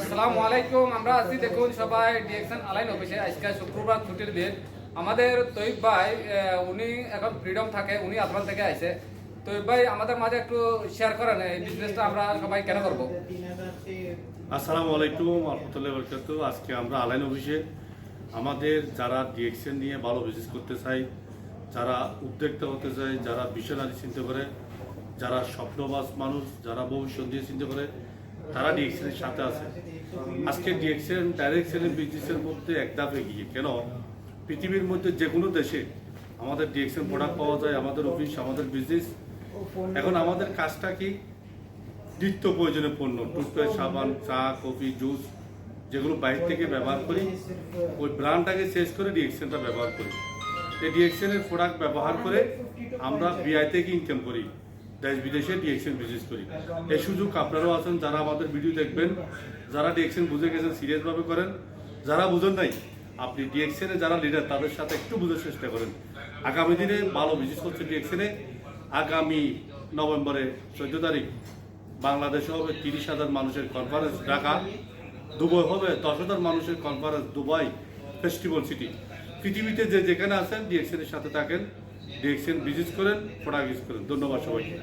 আসসালামু আলাইকুম। আমরা আছি দেখুন সবাই ডিএকশন আলাইন অফিসে। আজকে শুক্রবার ছুটির দিন। আমাদের তৈব ভাই উনি এখন ফ্রিডম থাকে, উনি আজমান থেকে আইছে। তৈব ভাই আমাদের মাঝে একটু শেয়ার করেন এই বিজনেসটা আমরা সবাই কেন করব। আসসালামু আলাইকুম রহমতুল্লাহি ওয়া বারাকাতুহু। আজকে আমরা আলাইন অফিসে আমাদের যারা ডিএকশন নিয়ে ভালো বিজনেস করতে চাই, যারা উদ্যোক্তা হতে চায়, যারা বিশনারি চিন্তা করে, যারা স্বপ্নবাজ মানুষ, যারা ভবিষ্যৎ দিয়ে চিন্তা করে, তারা ডিএকশনের সাথে আছে। আজকে ডিএকশন ডাইরেক্ট সেলিং বিজনেসের মধ্যে এক ধাপ এগিয়ে। কেন? পৃথিবীর মধ্যে যে কোনো দেশে আমাদের ডিএকশন প্রোডাক্ট পাওয়া যায়, আমাদের অফিস, আমাদের বিজনেস। এখন আমাদের কাজটা কি? নিত্য প্রয়োজনীয় পণ্য, টুথপেস্ট, সাবান, চা, কফি, জুস, যেগুলো বাইরে থেকে ব্যবহার করি, ওই ব্র্যান্ডটাকে শেষ করে ডিএকশনটা ব্যবহার করি। এই ডিএকশনের প্রোডাক্ট ব্যবহার করে আমরা বিআই থেকে ইনকাম করি, দেশ বিদেশে ডিএকশন বিজনেস করি। এই সুযোগ আপনারাও আছেন, যারা আমাদের ভিডিও দেখবেন, যারা ডিএকশন বুঝে গেছেন সিরিয়াসভাবে করেন, যারা বুঝেন নাই আপনি ডিএকশনে যারা লিডার তাদের সাথে একটু বোঝার চেষ্টা করেন। আগামী দিনে ভালো বিজনেস করছে ডিএকশনে। আগামী নভেম্বরে 14 তারিখ বাংলাদেশে হবে 30,000 মানুষের কনফারেন্স ঢাকা, দুবাই হবে 10,000 মানুষের কনফারেন্স দুবাই ফেস্টিভ্যাল সিটি। পৃথিবীতে যে যেখানে আছেন ডিএকশনের সাথে থাকেন, ডিএকশন বিজনেস করেন, প্রোডাক্ট ইউজ করেন। ধন্যবাদ সবাইকে।